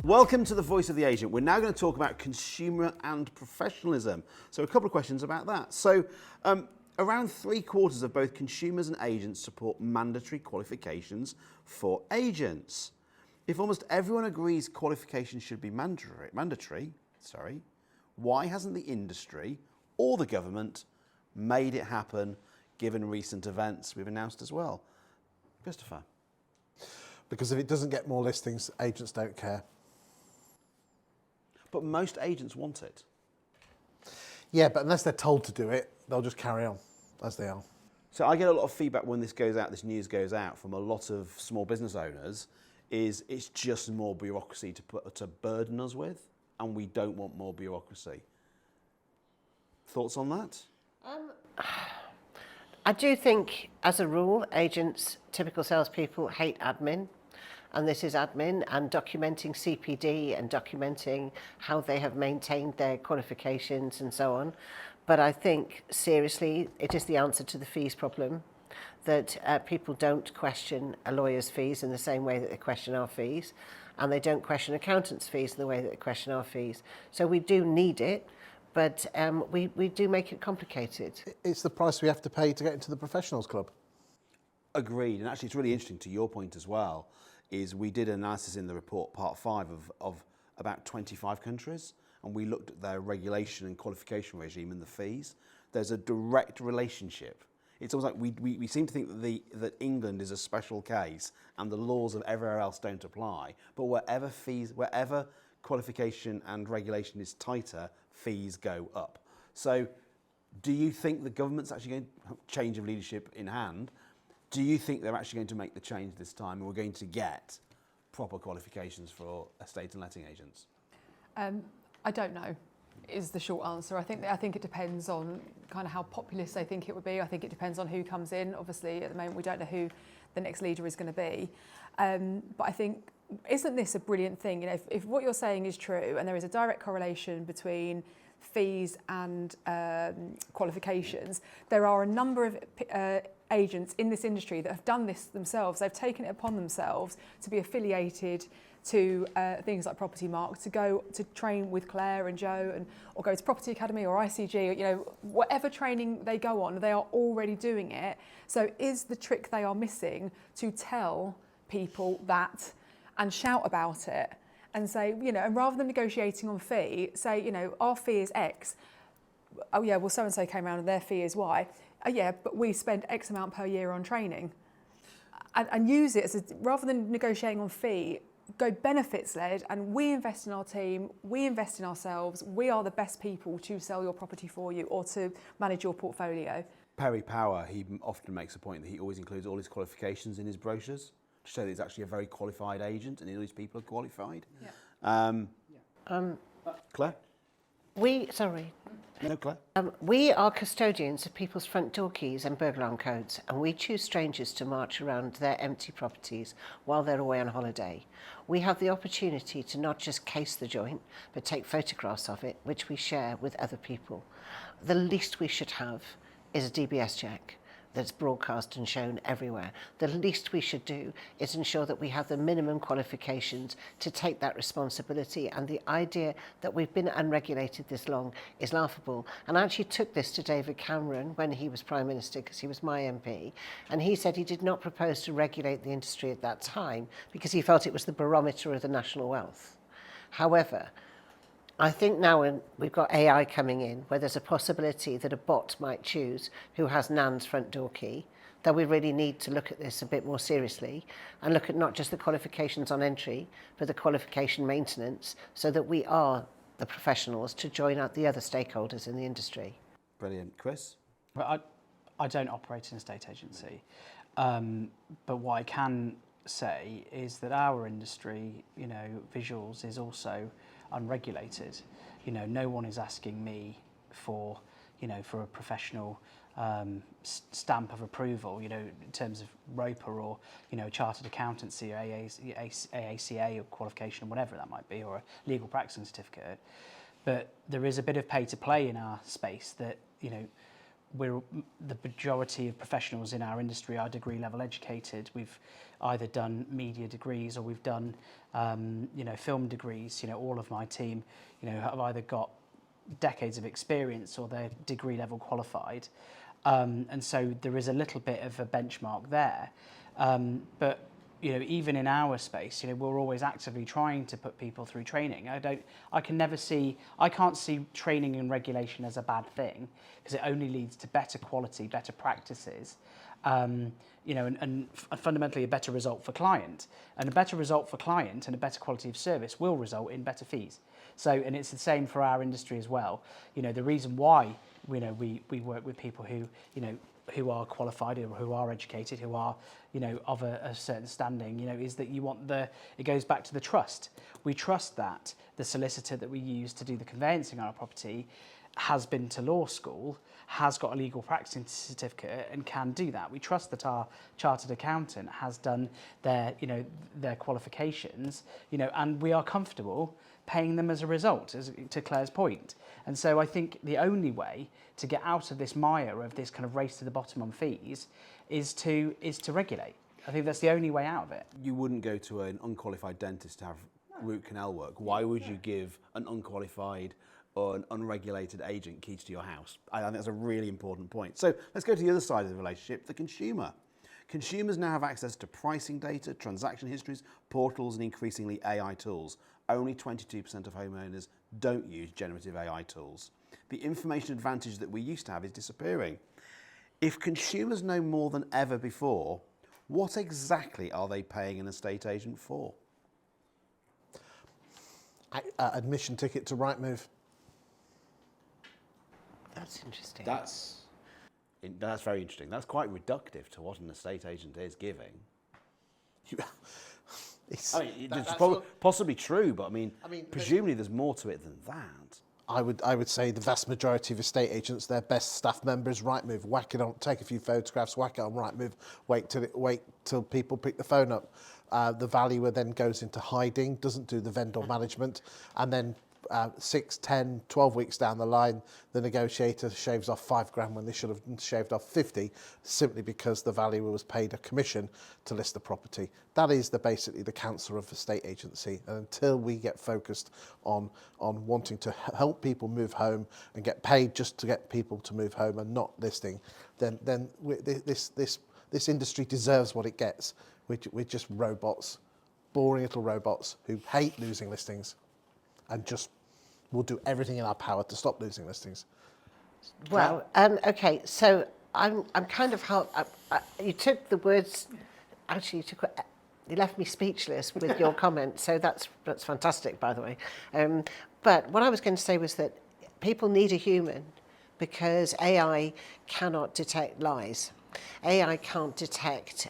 Welcome to the Voice of the Agent. We're now going to talk about consumer and professionalism. So a couple of questions about that. So around 3/4 of both consumers and agents support mandatory qualifications for agents. If almost everyone agrees qualifications should be mandatory, why hasn't the industry or the government made it happen, given recent events we've announced as well? Christopher? Because if it doesn't get more listings, agents don't care. But most agents want it. Yeah, but unless they're told to do it, they'll just carry on as they are. So I get a lot of feedback when this news goes out from a lot of small business owners, is it's just more bureaucracy to burden us with, and we don't want more bureaucracy. Thoughts on that? I do think, as a rule, agents, typical salespeople, hate admin. And this is admin and documenting CPD and documenting how they have maintained their qualifications and so on. But I think, seriously, it is the answer to the fees problem, that people don't question a lawyer's fees in the same way that they question our fees, and they don't question accountants' fees in the way that they question our fees. So we do need it, but we do make it complicated. It's the price we have to pay to get into the professionals club. Agreed, and actually it's really interesting to your point as well, is we did an analysis in the report, part 5, of about 25 countries, and we looked at their regulation and qualification regime and the fees. There's a direct relationship. It's almost like we seem to think that England is a special case and the laws of everywhere else don't apply, but wherever qualification and regulation is tighter, fees go up. So do you think the government's actually going to, change of leadership in hand, do you think they're actually going to make the change this time and we're going to get proper qualifications for estate and letting agents? I don't know, is the short answer. I think it depends on kind of how populist they think it would be. I think it depends on who comes in. Obviously, at the moment, we don't know who the next leader is going to be. But I think, isn't this a brilliant thing? You know, if what you're saying is true and there is a direct correlation between fees and qualifications, there are a number of agents in this industry that have done this themselves. They've taken it upon themselves to be affiliated to things like Property Mark, to go to train with Claire and Joe, or go to Property Academy or ICG, you know, whatever training they go on, they are already doing it. So is the trick they are missing to tell people that and shout about it and say, you know, and rather than negotiating on fee, say, you know, our fee is X. Oh yeah, well so-and-so came around and their fee is Y. Oh yeah, but we spend X amount per year on training. And use it as rather than negotiating on fee, go benefits led, and we invest in our team, we invest in ourselves, we are the best people to sell your property for you or to manage your portfolio. Perry Power, he often makes a point that he always includes all his qualifications in his brochures to show that he's actually a very qualified agent and all these people are qualified. Yeah. Claire? No, Claire? We are custodians of people's front door keys and burglar alarm codes, and we choose strangers to march around their empty properties while they're away on holiday. We have the opportunity to not just case the joint, but take photographs of it, which we share with other people. The least we should have is a DBS check that's broadcast and shown everywhere. The least we should do is ensure that we have the minimum qualifications to take that responsibility. And the idea that we've been unregulated this long is laughable. And I actually took this to David Cameron when he was Prime Minister, because he was my MP. And he said he did not propose to regulate the industry at that time because he felt it was the barometer of the national wealth. However, I think now when we've got AI coming in, where there's a possibility that a bot might choose who has Nan's front door key, that we really need to look at this a bit more seriously and look at not just the qualifications on entry, but the qualification maintenance, so that we are the professionals to join out the other stakeholders in the industry. Brilliant. Chris? Well, I don't operate in a estate agency, but what I can say is that our industry, you know, visuals, is also unregulated. You know, no one is asking me for, you know, for a professional stamp of approval, you know, in terms of ROPA or, you know, chartered accountancy or AACA or qualification or whatever that might be, or a legal practicing certificate. But there is a bit of pay to play in our space that, you know, the majority of professionals in our industry are degree level educated. We've either done media degrees or we've done film degrees. All of my team have either got decades of experience or they're degree level qualified, and so there is a little bit of a benchmark there, but even in our space, we're always actively trying to put people through training. I can't see training and regulation as a bad thing, because it only leads to better quality, better practices, and fundamentally a better result for client. And a better result for client and a better quality of service will result in better fees. So, and it's the same for our industry as well. The reason why we work with people who are qualified or who are educated, who are of a certain standing, is that it goes back to the trust. We trust that the solicitor that we use to do the conveyancing on our property has been to law school, has got a legal practicing certificate and can do that. We trust that our chartered accountant has done their qualifications, and we are comfortable paying them as a result, to Claire's point. And so I think the only way to get out of this mire of this kind of race to the bottom on fees is to regulate. I think that's the only way out of it. You wouldn't go to an unqualified dentist to have root canal work. Why would you give an unqualified or an unregulated agent keys to your house? I think that's a really important point. So let's go to the other side of the relationship, the consumer. Consumers now have access to pricing data, transaction histories, portals, and increasingly AI tools. Only 22% of homeowners don't use generative AI tools. The information advantage that we used to have is disappearing. If consumers know more than ever before, what exactly are they paying an estate agent for? Admission ticket to Rightmove. That's interesting. That's very interesting. That's quite reductive to what an estate agent is giving. It's possibly true, but I mean, presumably there's more to it than that. I would say the vast majority of estate agents, their best staff member is Rightmove. Whack it on, take a few photographs, whack it on Rightmove, wait till people pick the phone up. The valuer then goes into hiding, doesn't do the vendor management, and then 6, 10, 12 weeks down the line, the negotiator shaves off $5,000 when they should have shaved off 50, simply because the valuer was paid a commission to list the property. That is basically the cancer of estate agency. And until we get focused on wanting to help people move home and get paid just to get people to move home and not listing, then this industry deserves what it gets. We're just robots, boring little robots who hate losing listings, and just will do everything in our power to stop losing listings. Well, okay, so I'm kind of you took the words. Actually, you left me speechless with your comment. So that's fantastic, by the way. But what I was going to say was that people need a human, because AI cannot detect lies. AI can't detect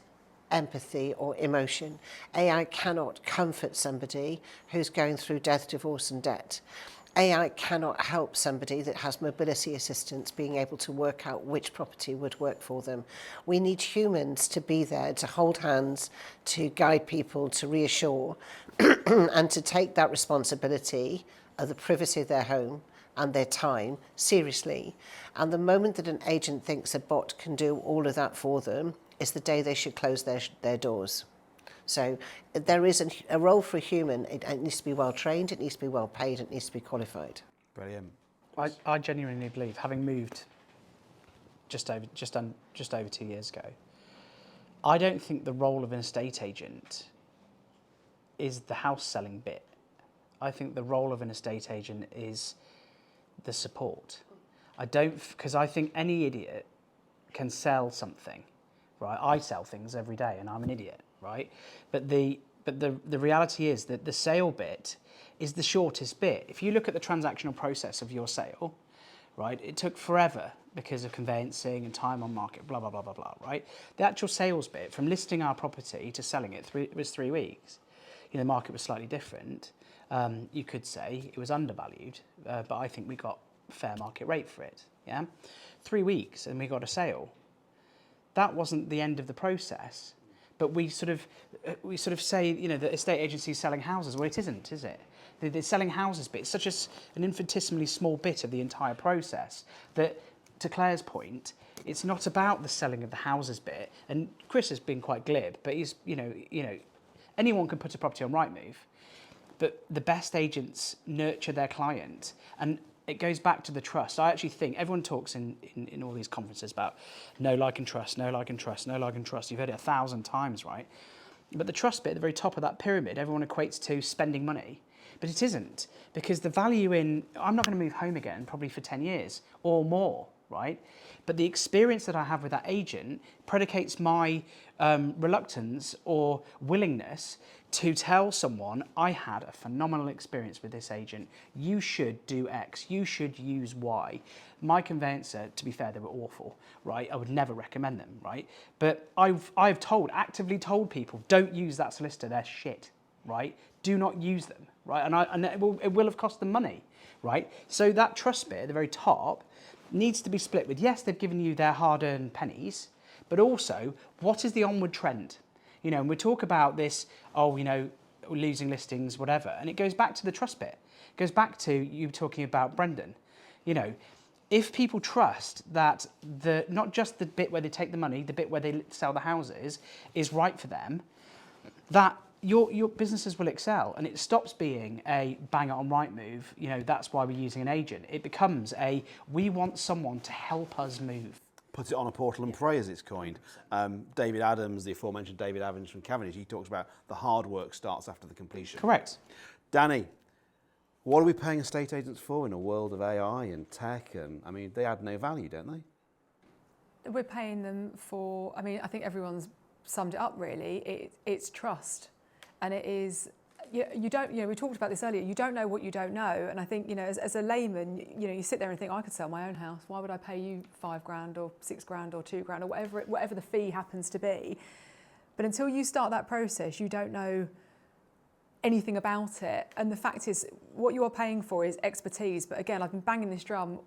empathy or emotion. AI cannot comfort somebody who's going through death, divorce and debt. AI cannot help somebody that has mobility assistance being able to work out which property would work for them. We need humans to be there, to hold hands, to guide people, to reassure, and to take that responsibility of the privacy of their home and their time seriously. And the moment that an agent thinks a bot can do all of that for them is the day they should close their doors. So there is a role for a human. It needs to be well trained, it needs to be well paid, it needs to be qualified. Brilliant. I genuinely believe, having moved just over 2 years ago, I don't think the role of an estate agent is the house selling bit. I think the role of an estate agent is the support. Because I think any idiot can sell something, right? I sell things every day and I'm an idiot, right? But the reality is that the sale bit is the shortest bit. If you look at the transactional process of your sale, right, it took forever because of conveyancing and time on market, blah, blah, blah, blah, blah, right? The actual sales bit, from listing our property to selling it, was 3 weeks. The market was slightly different. You could say it was undervalued, but I think we got fair market rate for it, yeah? 3 weeks and we got a sale. That wasn't the end of the process, but we sort of say, the estate agency is selling houses. Well, it isn't, is it? The selling houses bit is such an infinitesimally small bit of the entire process that to Claire's point, it's not about the selling of the houses bit. And Chris has been quite glib, but he's, anyone can put a property on Rightmove, but the best agents nurture their client. And it goes back to the trust. I actually think everyone talks in all these conferences about no, like and trust, no, like and trust, no, like and trust. You've heard it 1,000 times, right? But the trust bit at the very top of that pyramid, everyone equates to spending money. But it isn't, because the value in, I'm not going to move home again probably for 10 years or more, right? But the experience that I have with that agent predicates my reluctance or willingness to tell someone, I had a phenomenal experience with this agent. You should do X. You should use Y. My conveyancer, to be fair, they were awful, right? I would never recommend them, right? But I've actively told people, don't use that solicitor. They're shit, right? Do not use them, right? And it will have cost them money, right? So that trust bit at the very top needs to be split with, yes, they've given you their hard-earned pennies, but also, what is the onward trend? And we talk about this, losing listings, whatever, and it goes back to the trust bit. It goes back to you talking about Brendan. If people trust that not just the bit where they take the money, the bit where they sell the houses is right for them, that your businesses will excel, and it stops being a bang it on Rightmove, that's why we're using an agent. It becomes we want someone to help us move. Put it on a portal and pray, as it's coined. David Adams, the aforementioned David Adams from Cavendish, he talks about the hard work starts after the completion. Correct. Danny, what are we paying estate agents for in a world of AI and tech? And they add no value, don't they? We're paying them for, I think everyone's summed it up really. It's trust. And it is, you don't, we talked about this earlier, you don't know what you don't know. And I think, as a layman, you sit there and think, I could sell my own house. Why would I pay you £5,000 or £6,000 or £2,000 or whatever the fee happens to be? But until you start that process, you don't know anything about it. And the fact is, what you are paying for is expertise. But again, I've been banging this drum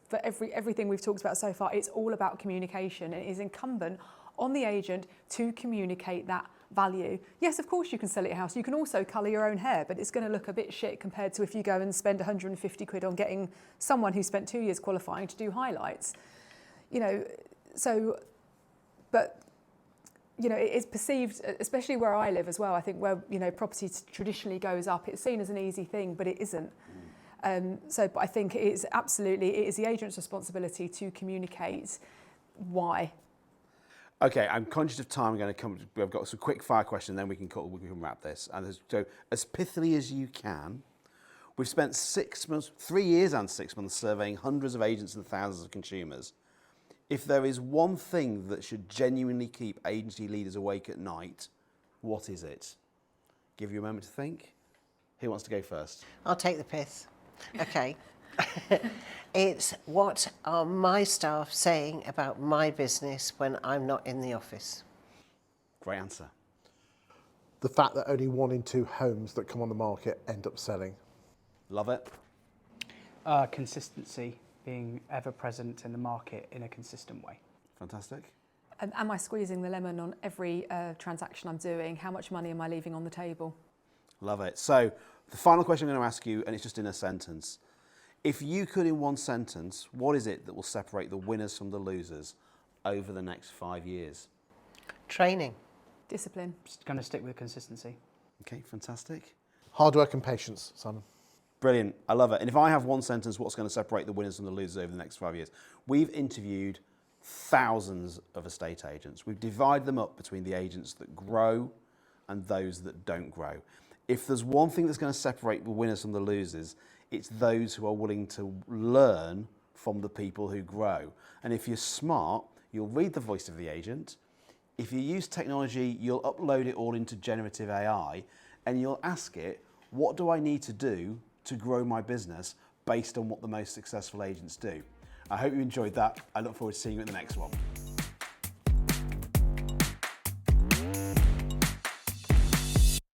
for everything we've talked about so far. It's all about communication. It is incumbent on the agent to communicate that value. Yes, of course you can sell it a house. You can also colour your own hair, but it's going to look a bit shit compared to if you go and spend 150 quid on getting someone who spent 2 years qualifying to do highlights. It's perceived, especially where I live as well, I think where, property traditionally goes up, it's seen as an easy thing, but it isn't. But I think it is the agent's responsibility to communicate why. Okay, I'm conscious of time. We've got some quick fire questions, then we can wrap this. And so, as pithily as you can, we've spent 3 years and 6 months surveying hundreds of agents and thousands of consumers. If there is one thing that should genuinely keep agency leaders awake at night, what is it? Give you a moment to think. Who wants to go first? I'll take the pith. Okay. It's what are my staff saying about my business when I'm not in the office? Great answer. The fact that only 1 in 2 homes that come on the market end up selling. Love it. Consistency, being ever present in the market in a consistent way. Fantastic. Am I squeezing the lemon on every transaction I'm doing? How much money am I leaving on the table? Love it. So the final question I'm going to ask you, and it's just in a sentence. If you could, in one sentence, what is it that will separate the winners from the losers over the next 5 years? Training. Discipline. Just going to stick with consistency. Okay, fantastic. Hard work and patience, Simon. Brilliant. I love it. And if I have one sentence, what's going to separate the winners from the losers over the next 5 years? We've interviewed thousands of estate agents. We've divided them up between the agents that grow and those that don't grow. If there's one thing that's going to separate the winners from the losers, it's those who are willing to learn from the people who grow. And if you're smart, you'll read the voice of the agent. If you use technology, you'll upload it all into generative AI and you'll ask it, what do I need to do to grow my business based on what the most successful agents do? I hope you enjoyed that. I look forward to seeing you at the next one.